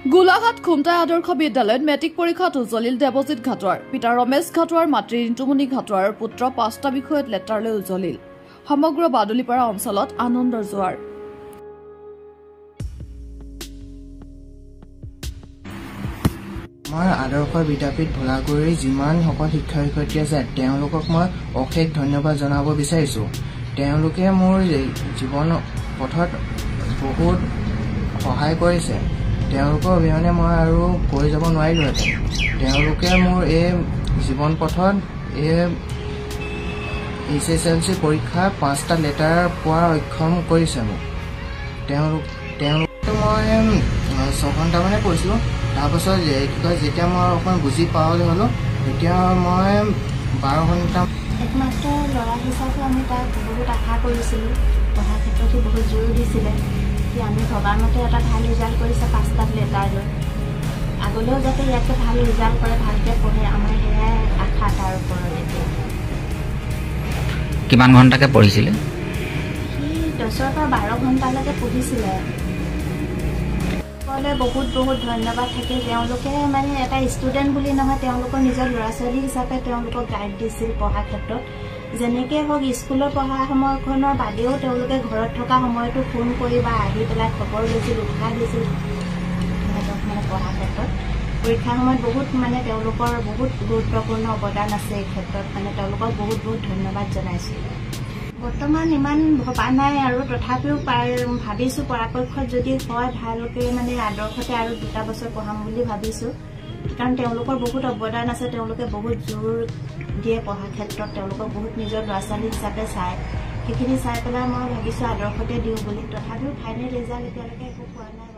গোলাঘাট খুমটাই আদৰ্শ বিদ্যালয়ত মেট্ৰিক পৰীক্ষাত উজ্বলিল দেৱজিৎ ঘাটোৱাৰ পিতা ৰমেশ ঘাটোৱাৰ মাতৃ ৰিন্তুমণি ঘাটোৱাৰৰ পুত্ৰ ৫টা বিষয়ত লেটাৰলৈ উজ্বলিল সমগ্ৰ বাদুলিপাৰা অঞ্চলত আনন্দৰ জোৱাৰ মই আদৰ্শ বিদ্যাপীঠ ভোলাগুৰিৰ যিমান সকল শিক্ষক শিক্ষয়িত্ৰী আছে তেওঁলোকক মই অশেষ ধন্যবাদ জনাব বিচাৰিছোঁ। তেওঁলোকে মোৰ জীৱন পথত বহুত সহায় কৰিছে। তেওঁলোকৰ অবিহনে মই আৰু কৈ যাব নোৱাৰিলোহেঁতেন। তেওঁলোকে মোৰ এই জীৱন পথত SSLC পৰীক্ষা 5টা লেটাৰ পোৱাৰ অক্ষম কৰিছে মোক। তেওঁলোকে মই 6 ঘণ্টামানে পঢ়িছিলোঁ। তাৰপাছত যেতিয়া মই অকণমান বুজি পাবলৈ হ'লোঁ তেতিয়া মই 12 ঘণ্টা। একমাত্ৰ ল'ৰা হিচাপে আমি তাক বহুত আশা কৰিছিলোঁ। পঢ়াৰ ক্ষেত্ৰত বহুত জোৰ দিছিলে কি আমি ভবাৰ মতে এটা ভাল ৰিজাল্ট কৰিছে 5টা লেটাৰ লৈ। আগলৈও যাতে ইয়াতকৈ ভাল ৰিজাল্ট কৰে, ভালকৈ পঢ়ে, আমাৰ সেয়াই আশা তাৰ ওপৰত। এতিয়া কিমান ঘণ্টাকৈ পঢ়িছিলে? সি 10ৰ পৰা 12 ঘণ্টালৈকে পঢ়িছিলে। বহুত বহুত ধন্যবাদ থাকে। তেওঁলোকে মানে এটা ষ্টুডেণ্ট বুলি নহয়, তেওঁলোকৰ নিজৰ ল'ৰা ছোৱালী হিচাপে তেওঁলোকক গাইড দিছিল পঢ়াৰ ক্ষেত্ৰত। যেনেকৈ হওক স্কুলত পঢ়া সময়খনৰ বাদেও তেওঁলোকে ঘৰত থকা সময়তো ফোন কৰি বা আহি পেলাই খবৰ লৈছিল, উৎসাহ দিছিল সিহঁতক মানে পঢ়াৰ ক্ষেত্ৰত। পৰীক্ষাৰ সময়ত বহুত মানে তেওঁলোকৰ বহুত গুৰুত্বপূৰ্ণ অৱদান আছে এই ক্ষেত্ৰত। মানে তেওঁলোকক বহুত বহুত ধন্যবাদ জনাইছোঁ। বৰ্তমান ইমান ভবা নাই আৰু তথাপিও ভাবিছোঁ পৰাপক্ষত যদি হয় ভালকৈ মানে আদৰ্শতে আৰু 2টা বছৰ পঢ়াম বুলি ভাবিছোঁ। কাৰণ তেওঁলোকৰ বহুত অৱদান আছে, তেওঁলোকে বহুত জোৰ দিয়ে পঢ়াৰ ক্ষেত্ৰত, তেওঁলোকক বহুত নিজৰ ল'ৰা ছোৱালী হিচাপে চায়। সেইখিনি চাই পেলাই মই ভাবিছোঁ আদৰ্শতে দিওঁ বুলি। তথাপিও ফাইনেল ৰিজাল্ট এতিয়ালৈকে একো পোৱা নাই।